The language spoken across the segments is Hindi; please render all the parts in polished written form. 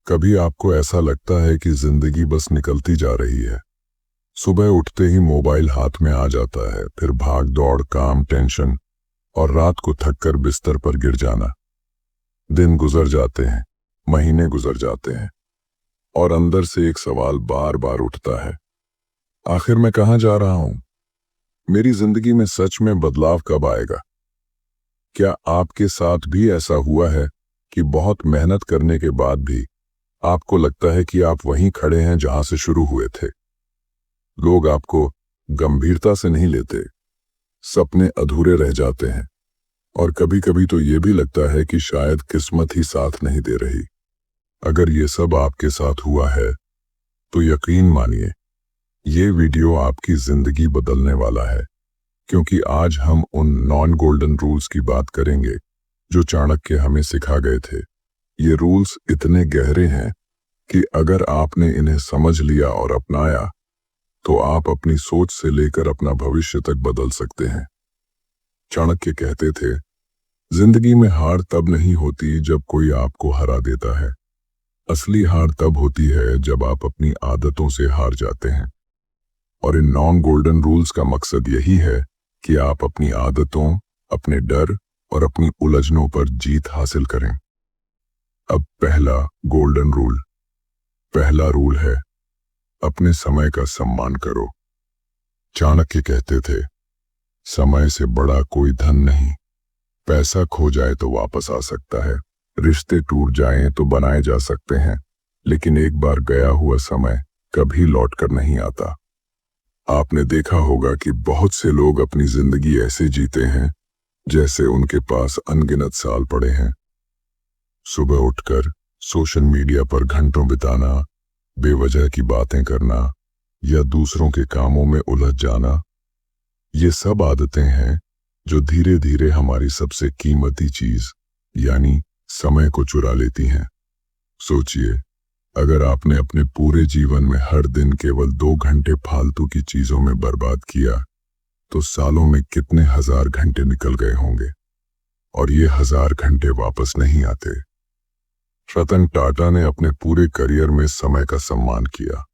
कभी आपको ऐसा लगता है कि जिंदगी बस निकलती जा रही है। सुबह उठते ही मोबाइल हाथ में आ जाता है, फिर भाग दौड़, काम, टेंशन और रात को थककर बिस्तर पर गिर जाना। दिन गुजर जाते हैं, महीने गुजर जाते हैं और अंदर से एक सवाल बार बार उठता है, आखिर मैं कहाँ जा रहा हूं? मेरी जिंदगी में सच में बदलाव कब आएगा? क्या आपके साथ भी ऐसा हुआ है कि बहुत मेहनत करने के बाद भी आपको लगता है कि आप वहीं खड़े हैं जहां से शुरू हुए थे? लोग आपको गंभीरता से नहीं लेते, सपने अधूरे रह जाते हैं और कभी कभी तो ये भी लगता है कि शायद किस्मत ही साथ नहीं दे रही। अगर ये सब आपके साथ हुआ है तो यकीन मानिए, ये वीडियो आपकी जिंदगी बदलने वाला है, क्योंकि आज हम उन नॉन गोल्डन रूल्स की बात करेंगे जो चाणक्य हमें सिखा गए थे। ये रूल्स इतने गहरे हैं कि अगर आपने इन्हें समझ लिया और अपनाया तो आप अपनी सोच से लेकर अपना भविष्य तक बदल सकते हैं। चाणक्य कहते थे, जिंदगी में हार तब नहीं होती जब कोई आपको हरा देता है, असली हार तब होती है जब आप अपनी आदतों से हार जाते हैं। और इन नॉन गोल्डन रूल्स का मकसद यही है कि आप अपनी आदतों, अपने डर और अपनी उलझनों पर जीत हासिल करें। अब पहला गोल्डन रूल। पहला रूल है, अपने समय का सम्मान करो। चाणक्य कहते थे, समय से बड़ा कोई धन नहीं। पैसा खो जाए तो वापस आ सकता है, रिश्ते टूट जाएं तो बनाए जा सकते हैं, लेकिन एक बार गया हुआ समय कभी लौट कर नहीं आता। आपने देखा होगा कि बहुत से लोग अपनी जिंदगी ऐसे जीते हैं जैसे उनके पास अनगिनत साल पड़े हैं। सुबह उठकर सोशल मीडिया पर घंटों बिताना, बेवजह की बातें करना या दूसरों के कामों में उलझ जाना, ये सब आदतें हैं जो धीरे धीरे हमारी सबसे कीमती चीज यानी समय को चुरा लेती हैं। सोचिए, अगर आपने अपने पूरे जीवन में हर दिन केवल 2 घंटे फालतू की चीजों में बर्बाद किया तो सालों में कितने हजार घंटे निकल गए होंगे, और ये हजार घंटे वापस नहीं आते। रतन टाटा ने अपने पूरे करियर में समय का सम्मान किया।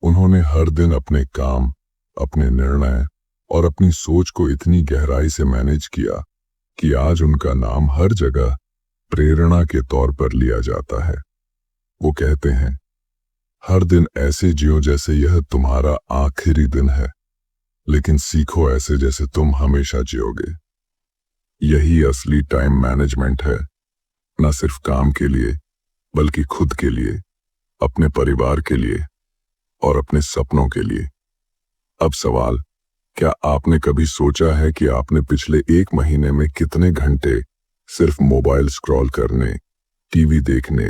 उन्होंने हर दिन अपने काम, अपने निर्णय और अपनी सोच को इतनी गहराई से मैनेज किया कि आज उनका नाम हर जगह प्रेरणा के तौर पर लिया जाता है। वो कहते हैं, हर दिन ऐसे जियो जैसे यह तुम्हारा आखिरी दिन है, लेकिन सीखो ऐसे जैसे तुम हमेशा जियोगे। यही असली टाइम मैनेजमेंट है, न सिर्फ काम के लिए बल्कि खुद के लिए, अपने परिवार के लिए और अपने सपनों के लिए। अब सवाल, क्या आपने कभी सोचा है कि आपने पिछले 1 महीने में कितने घंटे सिर्फ मोबाइल स्क्रॉल करने, टीवी देखने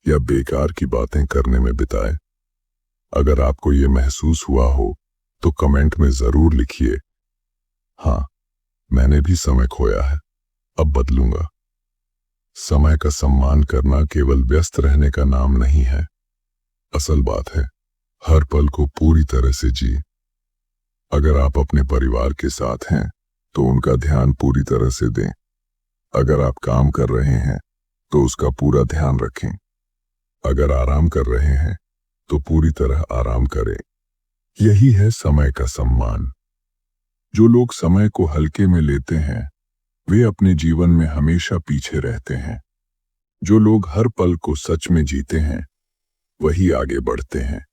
या बेकार की बातें करने में बिताए? अगर आपको ये महसूस हुआ हो तो कमेंट में जरूर लिखिए, हाँ, मैंने भी समय खोया है, अब बदलूंगा। समय का सम्मान करना केवल व्यस्त रहने का नाम नहीं है। असल बात है, हर पल को पूरी तरह से जी। अगर आप अपने परिवार के साथ हैं तो उनका ध्यान पूरी तरह से दें। अगर आप काम कर रहे हैं तो उसका पूरा ध्यान रखें। अगर आराम कर रहे हैं तो पूरी तरह आराम करें। यही है समय का सम्मान। जो लोग समय को हल्के में लेते हैं वे अपने जीवन में हमेशा पीछे रहते हैं। जो लोग हर पल को सच में जीते हैं वही आगे बढ़ते हैं।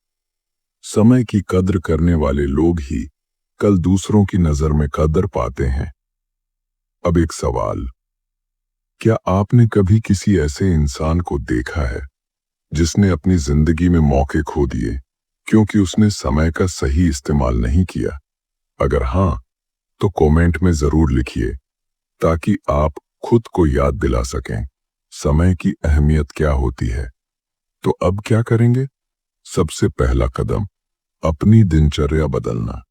समय की कद्र करने वाले लोग ही कल दूसरों की नजर में कदर पाते हैं। अब एक सवाल, क्या आपने कभी किसी ऐसे इंसान को देखा है जिसने अपनी जिंदगी में मौके खो दिए क्योंकि उसने समय का सही इस्तेमाल नहीं किया? अगर हाँ, तो कमेंट में जरूर लिखिए ताकि आप खुद को याद दिला सकें समय की अहमियत क्या होती है। तो अब क्या करेंगे? सबसे पहला कदम, अपनी दिनचर्या बदलना।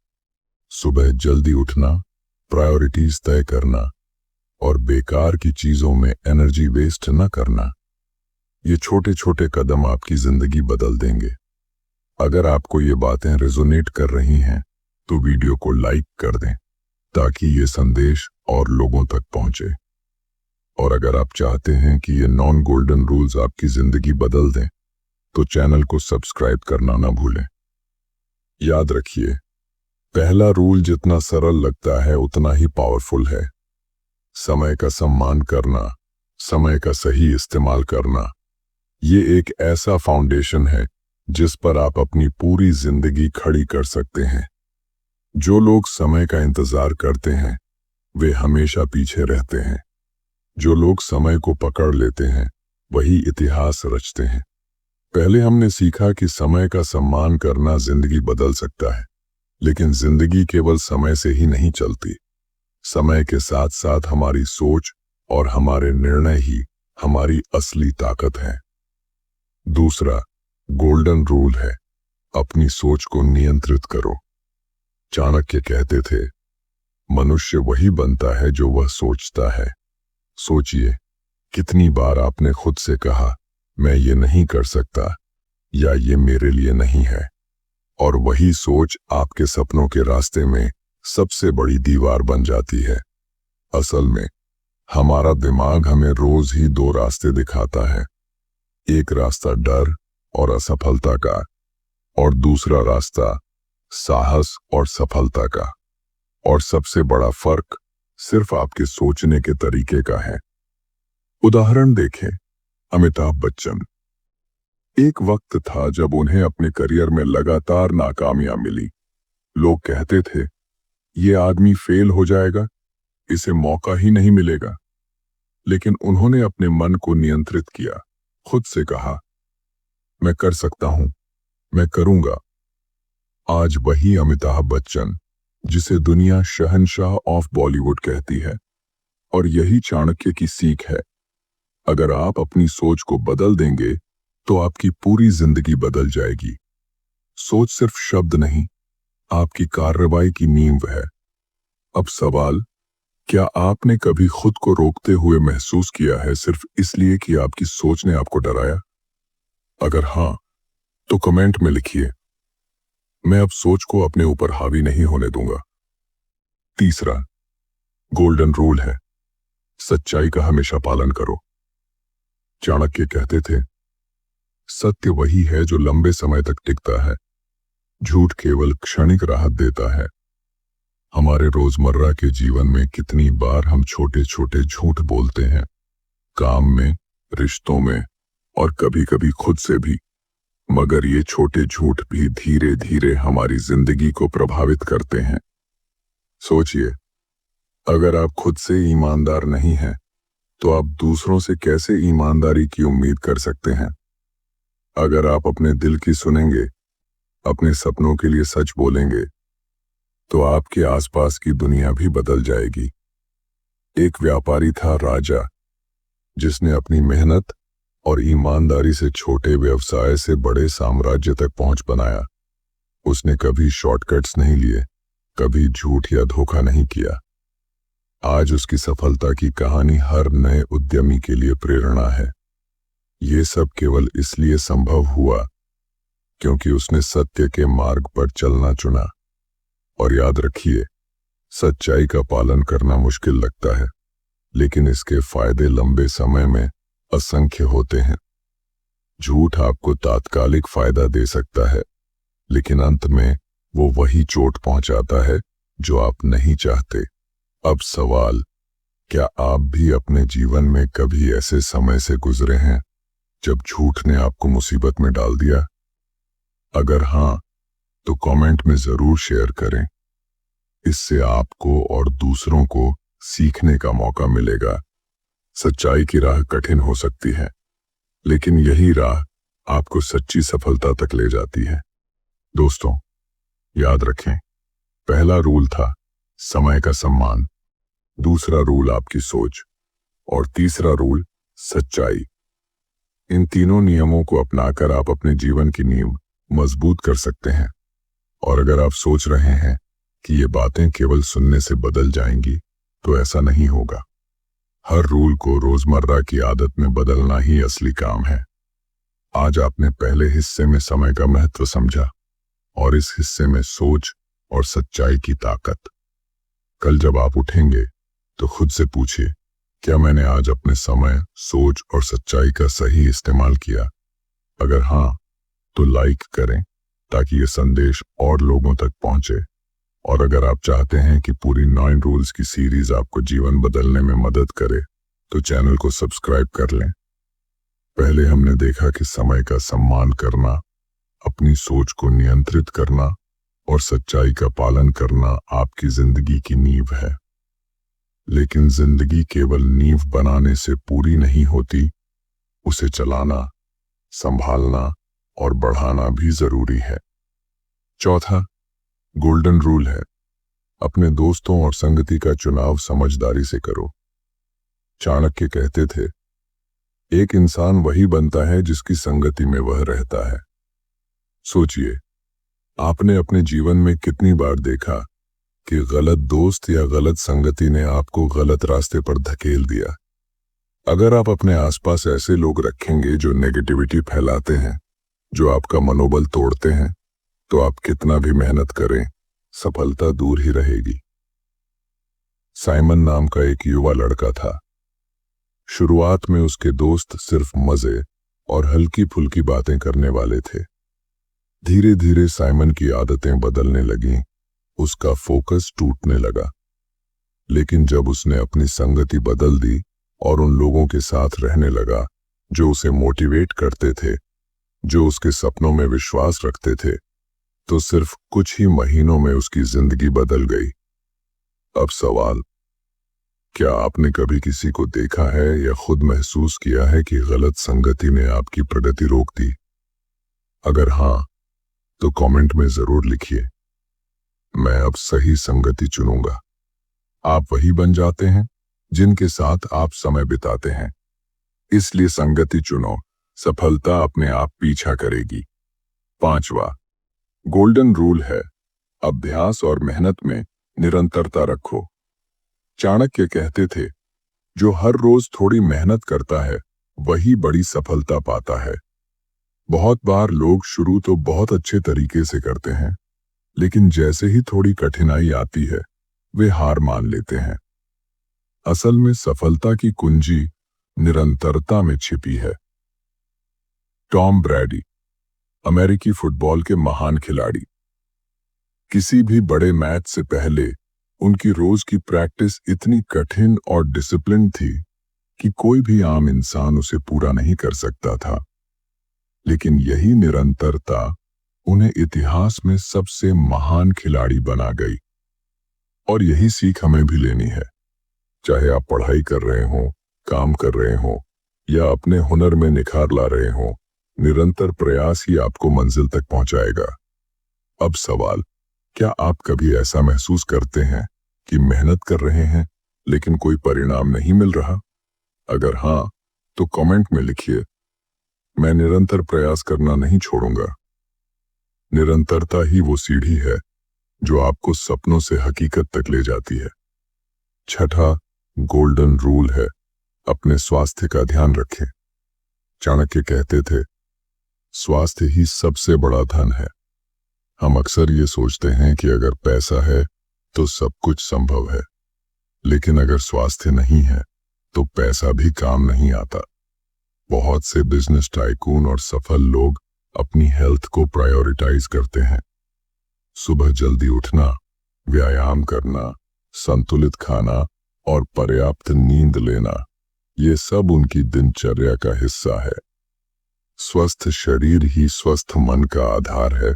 सुबह जल्दी उठना, प्रायोरिटीज तय करना और बेकार की चीजों में एनर्जी वेस्ट न करना। ये छोटे छोटे कदम आपकी जिंदगी बदल देंगे। अगर आपको ये बातें रेजोनेट कर रही हैं तो वीडियो को लाइक कर दें ताकि ये संदेश और लोगों तक पहुंचे। और अगर आप चाहते हैं कि ये नॉन गोल्डन रूल्स आपकी जिंदगी बदल दें तो चैनल को सब्सक्राइब करना ना भूलें। याद रखिए, पहला रूल जितना सरल लगता है उतना ही पावरफुल है। समय का सम्मान करना, समय का सही इस्तेमाल करना, ये एक ऐसा फाउंडेशन है जिस पर आप अपनी पूरी जिंदगी खड़ी कर सकते हैं। जो लोग समय का इंतजार करते हैं वे हमेशा पीछे रहते हैं। जो लोग समय को पकड़ लेते हैं वही इतिहास रचते हैं। पहले हमने सीखा कि समय का सम्मान करना जिंदगी बदल सकता है, लेकिन जिंदगी केवल समय से ही नहीं चलती। समय के साथ साथ हमारी सोच और हमारे निर्णय ही हमारी असली ताकत है। दूसरा गोल्डन रूल है, अपनी सोच को नियंत्रित करो। चाणक्य कहते थे, मनुष्य वही बनता है जो वह सोचता है। सोचिए, कितनी बार आपने खुद से कहा, मैं ये नहीं कर सकता या ये मेरे लिए नहीं है, और वही सोच आपके सपनों के रास्ते में सबसे बड़ी दीवार बन जाती है। असल में हमारा दिमाग हमें रोज ही दो रास्ते दिखाता है, एक रास्ता डर और असफलता का, और दूसरा रास्ता साहस और सफलता का। और सबसे बड़ा फर्क सिर्फ आपके सोचने के तरीके का है। उदाहरण देखें, अमिताभ बच्चन। एक वक्त था जब उन्हें अपने करियर में लगातार नाकामियां मिली। लोग कहते थे, ये आदमी फेल हो जाएगा, इसे मौका ही नहीं मिलेगा। लेकिन उन्होंने अपने मन को नियंत्रित किया, खुद से कहा, मैं कर सकता हूं, मैं करूंगा। आज वही अमिताभ बच्चन जिसे दुनिया शहंशाह ऑफ बॉलीवुड कहती है। और यही चाणक्य की सीख है। अगर आप अपनी सोच को बदल देंगे तो आपकी पूरी जिंदगी बदल जाएगी। सोच सिर्फ शब्द नहीं, आपकी कार्रवाई की नींव है। अब सवाल, क्या आपने कभी खुद को रोकते हुए महसूस किया है सिर्फ इसलिए कि आपकी सोच ने आपको डराया? अगर हां, तो कमेंट में लिखिए, मैं अब सोच को अपने ऊपर हावी नहीं होने दूंगा। तीसरा गोल्डन रूल है, सच्चाई का हमेशा पालन करो। चाणक्य कहते थे, सत्य वही है जो लंबे समय तक टिकता है, झूठ केवल क्षणिक राहत देता है। हमारे रोजमर्रा के जीवन में कितनी बार हम छोटे छोटे झूठ बोलते हैं, काम में, रिश्तों में और कभी कभी खुद से भी। मगर ये छोटे झूठ भी धीरे धीरे हमारी जिंदगी को प्रभावित करते हैं। सोचिए, अगर आप खुद से ईमानदार नहीं हैं, तो आप दूसरों से कैसे ईमानदारी की उम्मीद कर सकते हैं? अगर आप अपने दिल की सुनेंगे, अपने सपनों के लिए सच बोलेंगे, तो आपके आसपास की दुनिया भी बदल जाएगी। एक व्यापारी था राजा, जिसने अपनी मेहनत और ईमानदारी से छोटे व्यवसाय से बड़े साम्राज्य तक पहुंच बनाया। उसने कभी शॉर्टकट्स नहीं लिए, कभी झूठ या धोखा नहीं किया। आज उसकी सफलता की कहानी हर नए उद्यमी के लिए प्रेरणा है। ये सब केवल इसलिए संभव हुआ क्योंकि उसने सत्य के मार्ग पर चलना चुना। और याद रखिए, सच्चाई का पालन करना मुश्किल लगता है, लेकिन इसके फायदे लंबे समय में असंख्य होते हैं। झूठ आपको तात्कालिक फायदा दे सकता है, लेकिन अंत में वो वही चोट पहुंचाता है जो आप नहीं चाहते। अब सवाल, क्या आप भी अपने जीवन में कभी ऐसे समय से गुजरे हैं जब झूठ ने आपको मुसीबत में डाल दिया? अगर हां, तो कमेंट में जरूर शेयर करें। इससे आपको और दूसरों को सीखने का मौका मिलेगा। सच्चाई की राह कठिन हो सकती है, लेकिन यही राह आपको सच्ची सफलता तक ले जाती है। दोस्तों, याद रखें, पहला रूल था समय का सम्मान, दूसरा रूल आपकी सोच, और तीसरा रूल सच्चाई। इन तीनों नियमों को अपनाकर आप अपने जीवन की नींव मजबूत कर सकते हैं। और अगर आप सोच रहे हैं कि ये बातें केवल सुनने से बदल जाएंगी, तो ऐसा नहीं होगा। हर रूल को रोजमर्रा की आदत में बदलना ही असली काम है। आज आपने पहले हिस्से में समय का महत्व समझा, और इस हिस्से में सोच और सच्चाई की ताकत। कल जब आप उठेंगे तो खुद से पूछिए, क्या मैंने आज अपने समय, सोच और सच्चाई का सही इस्तेमाल किया? अगर हाँ, तो लाइक करें ताकि ये संदेश और लोगों तक पहुंचे। और अगर आप चाहते हैं कि पूरी 9 रूल्स की सीरीज आपको जीवन बदलने में मदद करे तो चैनल को सब्सक्राइब कर लें। पहले हमने देखा कि समय का सम्मान करना, अपनी सोच को नियंत्रित करना और सच्चाई का पालन करना आपकी जिंदगी की नींव है। लेकिन जिंदगी केवल नींव बनाने से पूरी नहीं होती, उसे चलाना, संभालना और बढ़ाना भी जरूरी है। चौथा गोल्डन रूल है, अपने दोस्तों और संगति का चुनाव समझदारी से करो। चाणक्य कहते थे, एक इंसान वही बनता है जिसकी संगति में वह रहता है। सोचिए, आपने अपने जीवन में कितनी बार देखा कि गलत दोस्त या गलत संगति ने आपको गलत रास्ते पर धकेल दिया। अगर आप अपने आसपास ऐसे लोग रखेंगे जो नेगेटिविटी फैलाते हैं, जो आपका मनोबल तोड़ते हैं, तो आप कितना भी मेहनत करें, सफलता दूर ही रहेगी। साइमन नाम का एक युवा लड़का था। शुरुआत में उसके दोस्त सिर्फ मजे और हल्की फुल्की बातें करने वाले थे। धीरे धीरे साइमन की आदतें बदलने लगीं, उसका फोकस टूटने लगा। लेकिन जब उसने अपनी संगति बदल दी और उन लोगों के साथ रहने लगा जो उसे मोटिवेट करते थे, जो उसके सपनों में विश्वास रखते थे, तो सिर्फ कुछ ही महीनों में उसकी जिंदगी बदल गई। अब सवाल, क्या आपने कभी किसी को देखा है या खुद महसूस किया है कि गलत संगति ने आपकी प्रगति रोक दी? अगर हाँ, तो कमेंट में जरूर लिखिए, मैं अब सही संगति चुनूंगा। आप वही बन जाते हैं जिनके साथ आप समय बिताते हैं, इसलिए संगति चुनो, सफलता अपने आप पीछा करेगी। 5वां गोल्डन रूल है, अभ्यास और मेहनत में निरंतरता रखो। चाणक्य कहते थे, जो हर रोज थोड़ी मेहनत करता है वही बड़ी सफलता पाता है। बहुत बार लोग शुरू तो बहुत अच्छे तरीके से करते हैं, लेकिन जैसे ही थोड़ी कठिनाई आती है वे हार मान लेते हैं। असल में सफलता की कुंजी निरंतरता में छिपी है। टॉम ब्रैडी, अमेरिकी फुटबॉल के महान खिलाड़ी, किसी भी बड़े मैच से पहले उनकी रोज की प्रैक्टिस इतनी कठिन और डिसिप्लिन थी कि कोई भी आम इंसान उसे पूरा नहीं कर सकता था। लेकिन यही निरंतरता उन्हें इतिहास में सबसे महान खिलाड़ी बना गई। और यही सीख हमें भी लेनी है। चाहे आप पढ़ाई कर रहे हो, काम कर रहे हो या अपने हुनर में निखार ला रहे हो, निरंतर प्रयास ही आपको मंजिल तक पहुंचाएगा। अब सवाल, क्या आप कभी ऐसा महसूस करते हैं कि मेहनत कर रहे हैं लेकिन कोई परिणाम नहीं मिल रहा? अगर हाँ, तो कमेंट में लिखिए, मैं निरंतर प्रयास करना नहीं छोड़ूंगा। निरंतरता ही वो सीढ़ी है जो आपको सपनों से हकीकत तक ले जाती है। 6वां गोल्डन रूल है, अपने स्वास्थ्य का ध्यान रखें। चाणक्य कहते थे, स्वास्थ्य ही सबसे बड़ा धन है। हम अक्सर ये सोचते हैं कि अगर पैसा है तो सब कुछ संभव है, लेकिन अगर स्वास्थ्य नहीं है तो पैसा भी काम नहीं आता। बहुत से बिजनेस टाइकून और सफल लोग अपनी हेल्थ को प्रायोरिटाइज करते हैं। सुबह जल्दी उठना, व्यायाम करना, संतुलित खाना और पर्याप्त नींद लेना, ये सब उनकी दिनचर्या का हिस्सा है। स्वस्थ शरीर ही स्वस्थ मन का आधार है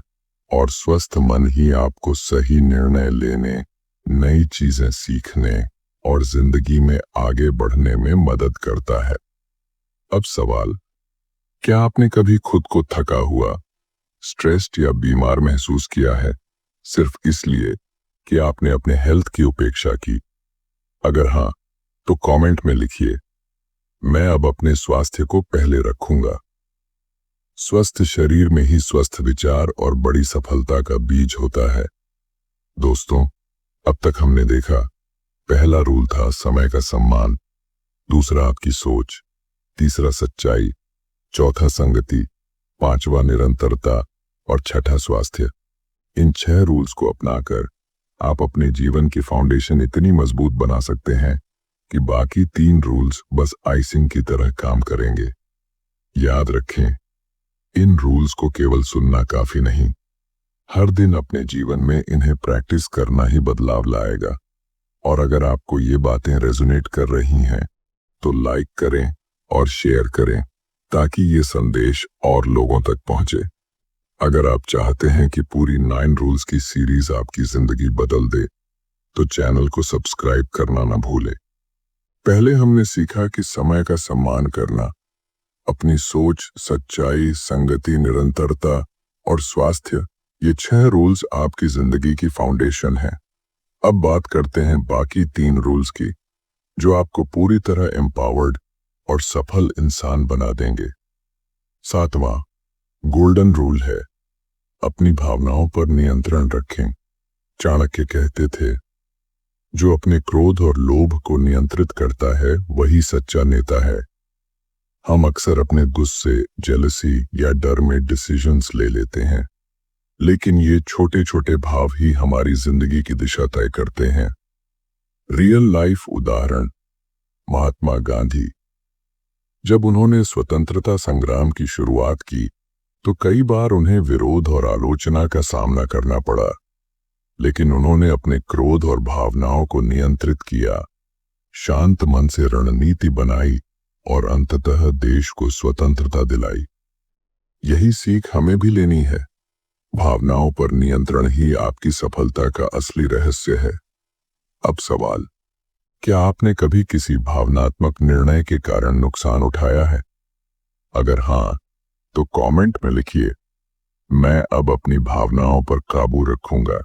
और स्वस्थ मन ही आपको सही निर्णय लेने, नई चीजें सीखने और जिंदगी में आगे बढ़ने में मदद करता है। अब सवाल, क्या आपने कभी खुद को थका हुआ, स्ट्रेस्ड या बीमार महसूस किया है सिर्फ इसलिए कि आपने अपने हेल्थ की उपेक्षा की? अगर हाँ, तो कमेंट में लिखिए, मैं अब अपने स्वास्थ्य को पहले रखूंगा। स्वस्थ शरीर में ही स्वस्थ विचार और बड़ी सफलता का बीज होता है। दोस्तों, अब तक हमने देखा, पहला रूल था समय का सम्मान, दूसरा आपकी सोच, तीसरा सच्चाई, चौथा संगति, 5वां निरंतरता और 6ठा स्वास्थ्य। इन 6 रूल्स को अपनाकर आप अपने जीवन की फाउंडेशन इतनी मजबूत बना सकते हैं कि बाकी 3 रूल्स बस आइसिंग की तरह काम करेंगे। याद रखें, इन रूल्स को केवल सुनना काफी नहीं, हर दिन अपने जीवन में इन्हें प्रैक्टिस करना ही बदलाव लाएगा। और अगर आपको ये बातें रेजोनेट कर रही हैं तो लाइक करें और शेयर करें ताकि ये संदेश और लोगों तक पहुंचे। अगर आप चाहते हैं कि पूरी 9 रूल्स की सीरीज आपकी जिंदगी बदल दे तो चैनल को सब्सक्राइब करना ना भूलें। पहले हमने सीखा कि समय का सम्मान करना, अपनी सोच, सच्चाई, संगति, निरंतरता और स्वास्थ्य, ये 6 रूल्स आपकी जिंदगी की फाउंडेशन है। अब बात करते हैं बाकी 3 रूल्स की जो आपको पूरी तरह एम्पावर्ड और सफल इंसान बना देंगे। 7वां गोल्डन रूल है, अपनी भावनाओं पर नियंत्रण रखें। चाणक्य कहते थे, जो अपने क्रोध और लोभ को नियंत्रित करता है वही सच्चा नेता है। हम अक्सर अपने गुस्से, जेलसी या डर में डिसीजंस ले लेते हैं, लेकिन ये छोटे छोटे भाव ही हमारी जिंदगी की दिशा तय करते हैं। रियल लाइफ उदाहरण, महात्मा गांधी। जब उन्होंने स्वतंत्रता संग्राम की शुरुआत की तो कई बार उन्हें विरोध और आलोचना का सामना करना पड़ा, लेकिन उन्होंने अपने क्रोध और भावनाओं को नियंत्रित किया, शांत मन से रणनीति बनाई और अंततः देश को स्वतंत्रता दिलाई। यही सीख हमें भी लेनी है। भावनाओं पर नियंत्रण ही आपकी सफलता का असली रहस्य है। अब सवाल, क्या आपने कभी किसी भावनात्मक निर्णय के कारण नुकसान उठाया है? अगर हाँ, तो कमेंट में लिखिए, मैं अब अपनी भावनाओं पर काबू रखूंगा।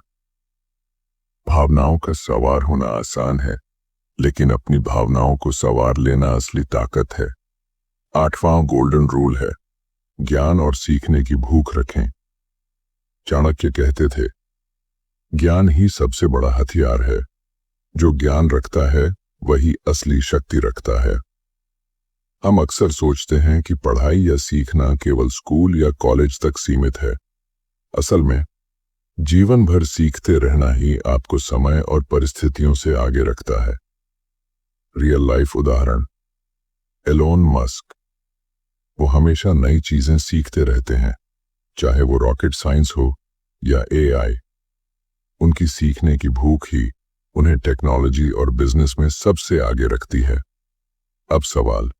भावनाओं का सवार होना आसान है, लेकिन अपनी भावनाओं को सवार लेना असली ताकत है। 8वां गोल्डन रूल है, ज्ञान और सीखने की भूख रखें। चाणक्य कहते थे, ज्ञान ही सबसे बड़ा हथियार है। जो ज्ञान रखता है वही असली शक्ति रखता है। हम अक्सर सोचते हैं कि पढ़ाई या सीखना केवल स्कूल या कॉलेज तक सीमित है। असल में जीवन भर सीखते रहना ही आपको समय और परिस्थितियों से आगे रखता है। रियल लाइफ उदाहरण, एलोन मस्क। वो हमेशा नई चीजें सीखते रहते हैं, चाहे वो रॉकेट साइंस हो या एआई। उनकी सीखने की भूख ही उन्हें टेक्नोलॉजी और बिजनेस में सबसे आगे रखती है। अब सवाल,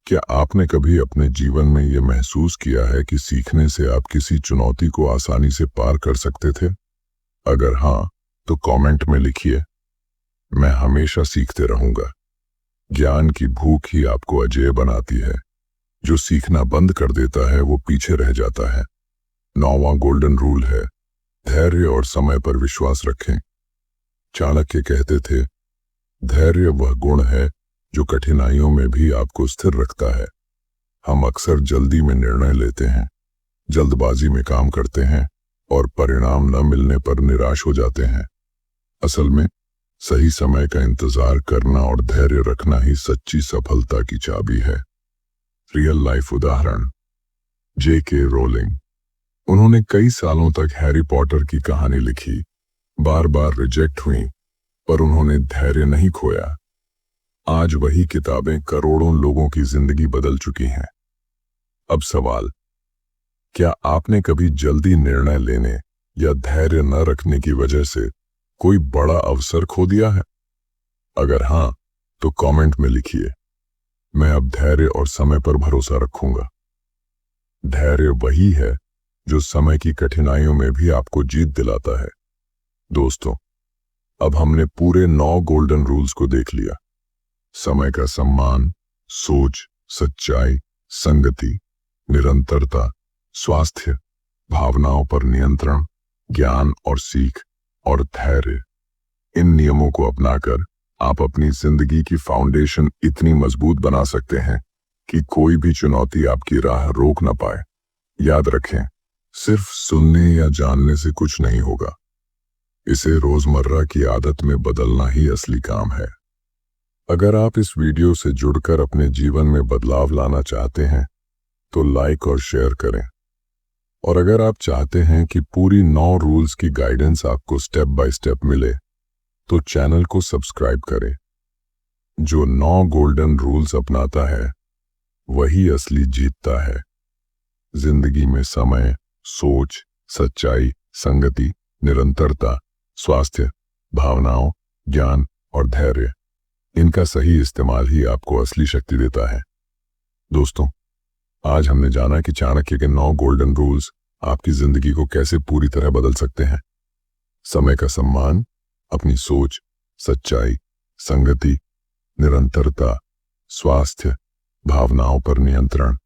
क्या आपने कभी अपने जीवन में यह महसूस किया है कि सीखने से आप किसी चुनौती को आसानी से पार कर सकते थे? अगर हाँ, तो कमेंट में लिखिए, मैं हमेशा सीखते रहूंगा। ज्ञान की भूख ही आपको अजेय बनाती है। जो सीखना बंद कर देता है वो पीछे रह जाता है। 9वां गोल्डन रूल है, धैर्य और समय पर विश्वास रखें। चाणक्य कहते थे, धैर्य वह गुण है जो कठिनाइयों में भी आपको स्थिर रखता है। हम अक्सर जल्दी में निर्णय लेते हैं, जल्दबाजी में काम करते हैं और परिणाम न मिलने पर निराश हो जाते हैं। असल में सही समय का इंतजार करना और धैर्य रखना ही सच्ची सफलता की चाबी है। रियल लाइफ उदाहरण, J.K. रोलिंग। उन्होंने कई सालों तक हैरी पॉटर की कहानी लिखी, बार बार रिजेक्ट हुई, पर उन्होंने धैर्य नहीं खोया। आज वही किताबें करोड़ों लोगों की जिंदगी बदल चुकी हैं। अब सवाल, क्या आपने कभी जल्दी निर्णय लेने या धैर्य न रखने की वजह से कोई बड़ा अवसर खो दिया है? अगर हाँ, तो कमेंट में लिखिए, मैं अब धैर्य और समय पर भरोसा रखूंगा। धैर्य वही है जो समय की कठिनाइयों में भी आपको जीत दिलाता है। दोस्तों, अब हमने पूरे 9 गोल्डन रूल्स को देख लिया। समय का सम्मान, सोच, सच्चाई, संगति, निरंतरता, स्वास्थ्य, भावनाओं पर नियंत्रण, ज्ञान और सीख और धैर्य। इन नियमों को अपनाकर आप अपनी जिंदगी की फाउंडेशन इतनी मजबूत बना सकते हैं कि कोई भी चुनौती आपकी राह रोक ना पाए। याद रखें, सिर्फ सुनने या जानने से कुछ नहीं होगा। इसे रोजमर्रा की आदत में बदलना ही असली काम है। अगर आप इस वीडियो से जुड़कर अपने जीवन में बदलाव लाना चाहते हैं तो लाइक और शेयर करें। और अगर आप चाहते हैं कि पूरी 9 रूल्स की गाइडेंस आपको स्टेप बाय स्टेप मिले तो चैनल को सब्सक्राइब करें। जो 9 गोल्डन रूल्स अपनाता है वही असली जीतता है। जिंदगी में समय, सोच, सच्चाई, संगति, निरंतरता, स्वास्थ्य, भावनाओं, ज्ञान और धैर्य, इनका सही इस्तेमाल ही आपको असली शक्ति देता है। दोस्तों, आज हमने जाना कि चाणक्य के 9 गोल्डन रूल्स आपकी जिंदगी को कैसे पूरी तरह बदल सकते हैं। समय का सम्मान, अपनी सोच, सच्चाई, संगति, निरंतरता, स्वास्थ्य, भावनाओं पर नियंत्रण,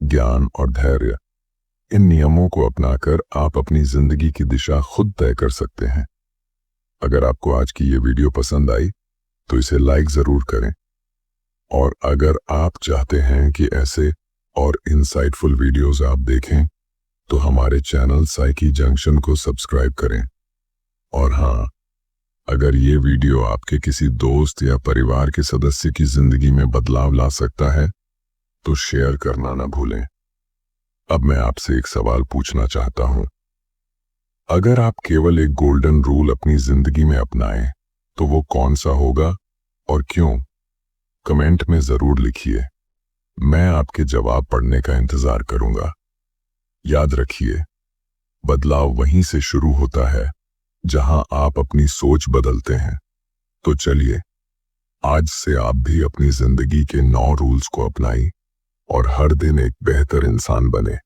ज्ञान और धैर्य, इन नियमों को अपनाकर आप अपनी जिंदगी की दिशा खुद तय कर सकते हैं। अगर आपको आज की ये वीडियो पसंद आई तो इसे लाइक जरूर करें, और अगर आप चाहते हैं कि ऐसे और इंसाइटफुल वीडियोस आप देखें तो हमारे चैनल साइकी जंक्शन को सब्सक्राइब करें। और हाँ, अगर ये वीडियो आपके किसी दोस्त या परिवार के सदस्य की जिंदगी में बदलाव ला सकता है तो शेयर करना न भूलें। अब मैं आपसे एक सवाल पूछना चाहता हूं। अगर आप केवल एक गोल्डन रूल अपनी जिंदगी में अपनाएं तो वो कौन सा होगा और क्यों? कमेंट में जरूर लिखिए। मैं आपके जवाब पढ़ने का इंतजार करूंगा। याद रखिए, बदलाव वहीं से शुरू होता है जहां आप अपनी सोच बदलते हैं। तो चलिए, आज से आप भी अपनी जिंदगी के 9 रूल्स को अपनाएं और हर दिन एक बेहतर इंसान बने।